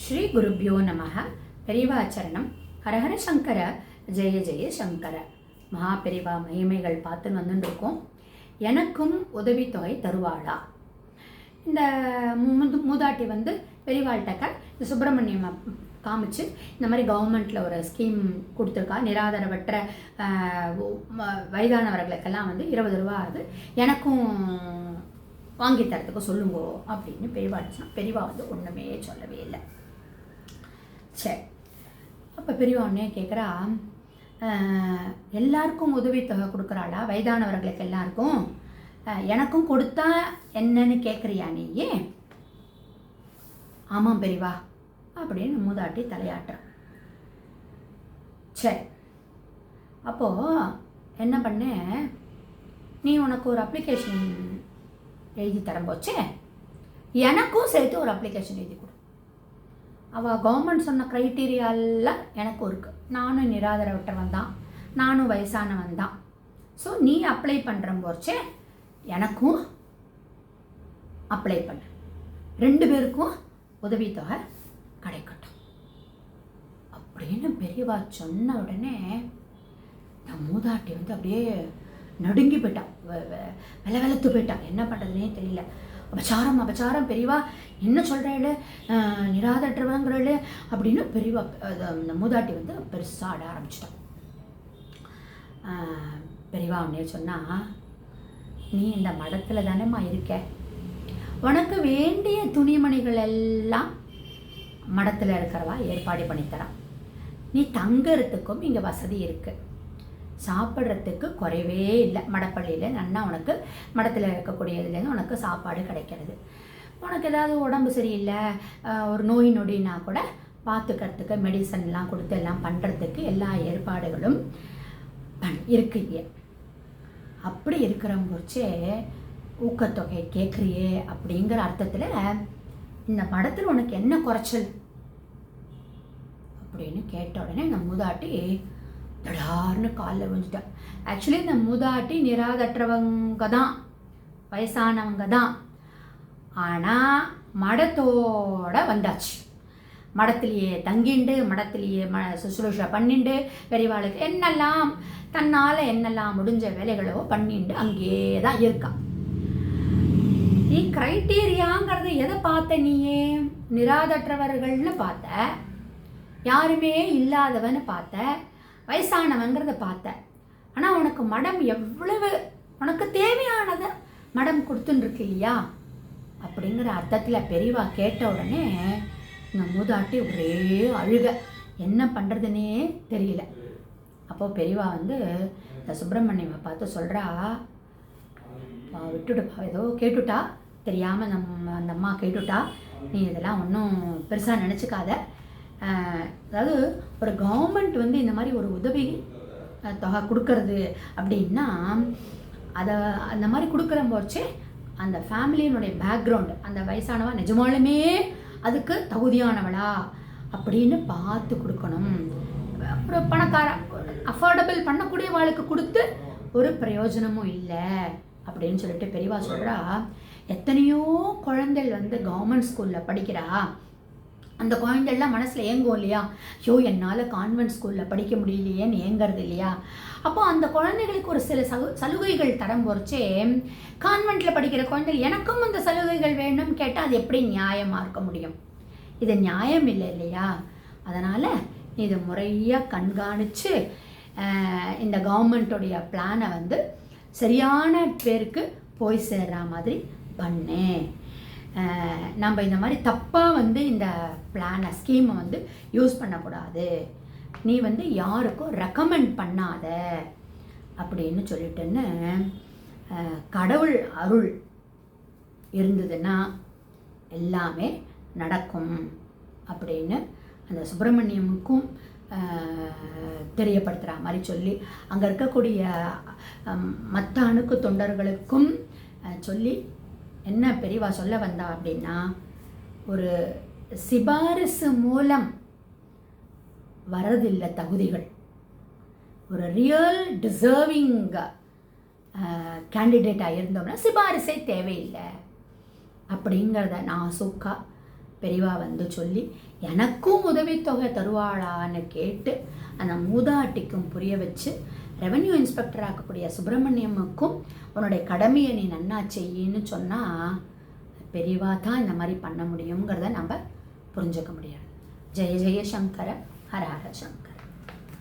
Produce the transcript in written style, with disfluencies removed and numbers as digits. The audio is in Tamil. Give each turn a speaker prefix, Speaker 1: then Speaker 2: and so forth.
Speaker 1: ஸ்ரீ குருப்யோ நமः. பெரிவாச்சரணம். ஹரஹர சங்கர, ஜெய ஜெய சங்கர. மகா பெரிவா மகிமைகள் பார்த்துன்னு வந்துருக்கோம். எனக்கும் உதவித்தொகை தருவாளா? இந்த மூதாட்டி வந்து பெரிவாள்கிட்டக்க இந்த சுப்பிரமணியம் காமிச்சு இந்த மாதிரி கவர்மெண்ட்டில் ஒரு ஸ்கீம் கொடுத்துருக்கா. நிராதரவற்ற வயதானவர்களுக்கெல்லாம் வந்து 20 ரூபா ஆகுது, எனக்கும் வாங்கி தரத்துக்கு சொல்லுங்கோ அப்படின்னு பெரியவாடிச்சுனா பெரியவா வந்து ஒன்றுமே சொல்லவே இல்லை. சரி, அப்போ பெரியவா ஒன்றே கேட்குறா, எல்லாருக்கும் உதவித்தொகை கொடுக்குறாளா? வயதானவர்களுக்கு எல்லாருக்கும் எனக்கும் கொடுத்தா என்னன்னு கேட்குறியா நீயே? ஆமாம் பெரியவா அப்படின்னு மூதாட்டி தலையாட்டுறான். சரி, அப்போது என்ன பண்ண, நீ உனக்கு ஒரு அப்ளிகேஷன் எழுதி தரம்போச்சே, எனக்கும் சேர்த்து ஒரு அப்ளிகேஷன் எழுதி கொடு. அவள் கவர்மெண்ட் சொன்ன க்ரைட்டீரியாலாம் எனக்கும் இருக்குது. நானும் நிராதரவற்றவன் தான், நானும் வயசானவன் தான். ஸோ நீ அப்ளை பண்ணுறம்போச்சே எனக்கும் அப்ளை பண்ண, 2 பேருக்கும் உதவித்தொகை கிடைக்கட்டும் அப்படின்னு பெரியவா சொன்ன உடனே நான் மூதாட்டி வந்து அப்படியே நடுங்கி போயிட்டான், வெளத்து போயிட்டான். என்ன பண்ணுறதுனே தெரியல. அபச்சாரம் அபச்சாரம், பெரியவா என்ன சொல்கிறாள், நிராதற்றவங்கிறாள் அப்படின்னு பெரியவா அந்த மூதாட்டி வந்து பெருசாக ஆட ஆரம்பிச்சிட்டான். பெரியவா உடனே சொன்னால், நீ இந்த மடத்தில் தானேம்மா இருக்க, உனக்கு வேண்டிய துணிமணிகள் எல்லாம் மடத்தில் இருக்கிறவா ஏற்பாடு பண்ணித்தரான். நீ தங்கிறதுக்கும் இங்கே வசதி இருக்குது, சாப்பிட்றதுக்கு குறைவே இல்லை. மடப்பள்ளியில் நன்னா உனக்கு மடத்தில் இருக்கக்கூடியதுலேருந்து உனக்கு சாப்பாடு கிடைக்கிறது. உனக்கு ஏதாவது உடம்பு சரியில்லை, ஒரு நோய் நொடினா கூட பார்த்துக்கிறதுக்கு மெடிசன்லாம் கொடுத்து எல்லாம் பண்ணுறதுக்கு எல்லா ஏற்பாடுகளும் இருக்குங்க. அப்படி இருக்கிறவங்கச்சே ஊக்கத்தொகை கேட்குறியே அப்படிங்கிற அர்த்தத்தில் இந்த மடத்தில் உனக்கு என்ன குறைச்சல் அப்படின்னு கேட்ட உடனே இந்த மூதாட்டி தடார்னு காலில் விழுந்துட்டான். ஆக்சுவலி இந்த மூதாட்டி நிராதற்றவங்க தான், வயசானவங்க தான். ஆனால் மடத்தோட வந்தாச்சு. மடத்திலேயே தங்கிண்டு, மடத்திலேயே சுசுரூஷை பண்ணிண்டு, பெரியவாளுக்கு என்னெல்லாம் தன்னால் என்னெல்லாம் முடிஞ்ச வேலைகளோ பண்ணிண்டு அங்கேயே தான் இருக்கான். நீ க்ரைட்டீரியாங்கிறது எதை பார்த்த? நீயே நிராதற்றவர்கள்னு பார்த்த, யாருமே இல்லாதவன்னு பார்த்த, வயசானவங்கிறத பார்த்த. ஆனால் உனக்கு மடம் எவ்வளவு உனக்கு தேவையானதை மடம் கொடுத்துன்னு இல்லையா அப்படிங்கிற அர்த்தத்தில் பெரியவா கேட்ட உடனே இந்த மூதாட்டி ஒரே அழுக, என்ன பண்ணுறதுன்னே தெரியல. அப்போது பெரியவா வந்து இந்த சுப்பிரமணியமை பார்த்து சொல்கிறா, விட்டுடுப்பா, ஏதோ கேட்டுட்டா தெரியாமல் அந்த அம்மா கேட்டுட்டா, நீ இதெல்லாம் ஒன்றும் பெருசாக நினச்சிக்காத. அதாவது ஒரு கவர்மெண்ட் வந்து இந்த மாதிரி ஒரு உதவி தொகை கொடுக்கறது அப்படின்னா அதை அந்த மாதிரி கொடுக்குற போச்சே அந்த ஃபேமிலியினுடைய பேக்ரவுண்டு, அந்த வயசானவா நிஜமாலுமே அதுக்கு தகுதியானவளா அப்படின்னு பார்த்து கொடுக்கணும். அப்புறம் பணக்கார அஃபோர்டபிள் பண்ணக்கூடிய வாழ்க்கை கொடுத்து ஒரு பிரயோஜனமும் இல்லை அப்படின்னு சொல்லிட்டு பெரியவா சொல்கிறா. எத்தனையோ குழந்தைகள் வந்து கவர்மெண்ட் ஸ்கூலில் படிக்கிறா, அந்த குழந்தைகள்லாம் மனசில் ஏங்கும் இல்லையா, ஐயோ என்னால் கான்வென்ட் ஸ்கூலில் படிக்க முடியலையேன்னு ஏங்கிறது இல்லையா. அப்போ அந்த குழந்தைகளுக்கு ஒரு சில சலுகைகள் தரம் பொறிச்சே கான்வென்ட்டில் படிக்கிற குழந்தைகள் எனக்கும் அந்த சலுகைகள் வேணும்னு கேட்டால் அது எப்படி நியாயமாக இருக்க முடியும்? இது நியாயம் இல்லை இல்லையா. அதனால் இதை முறையாக கண்காணித்து இந்த கவர்மெண்ட்டுடைய பிளானை வந்து சரியான பேருக்கு போய் சேர்ற மாதிரி பண்ணேன். நம்ம இந்த மாதிரி தப்பாக வந்து இந்த பிளானை ஸ்கீமை வந்து யூஸ் பண்ணக்கூடாது, நீ வந்து யாருக்கும் ரெக்கமெண்ட் பண்ணாத அப்படின்னு சொல்லிட்டுன்னு கடவுள் அருள் இருந்ததுன்னா எல்லாமே நடக்கும் அப்படின்னு அந்த சுப்பிரமணியமுக்கும் தெரியப்படுத்துகிற மாதிரி சொல்லி அங்கே இருக்கக்கூடிய மற்ற அணுக்கு தொண்டர்களுக்கும் சொல்லி என்ன பெரியவா சொல்ல வந்தா அப்படின்னா, ஒரு சிபாரிசு மூலம் வரதில்லை தகுதிகள், ஒரு ரியல் டிசர்விங் கேண்டிடேட்டாக இருந்தோம்னா சிபாரிசே தேவையில்லை அப்படிங்கிறத நாசூக்கா பெரியவா வந்து சொல்லி எனக்கும் உதவித்தொகை தருவாளான்னு கேட்டு அந்த மூதாட்டிக்கும் புரிய வச்சு ரெவென்யூ இன்ஸ்பெக்டர் ஆக்கக்கூடிய சுப்பிரமணியமுக்கும் உன்னுடைய கடமையை நீ நன்னா செய்யின்னு சொன்னால் பெரியவா தான் இந்த மாதிரி பண்ண முடியுங்கிறத நம்ம புரிஞ்சுக்க முடியாது. ஜெய ஜெய சங்கர, ஹர ஹர சங்கர.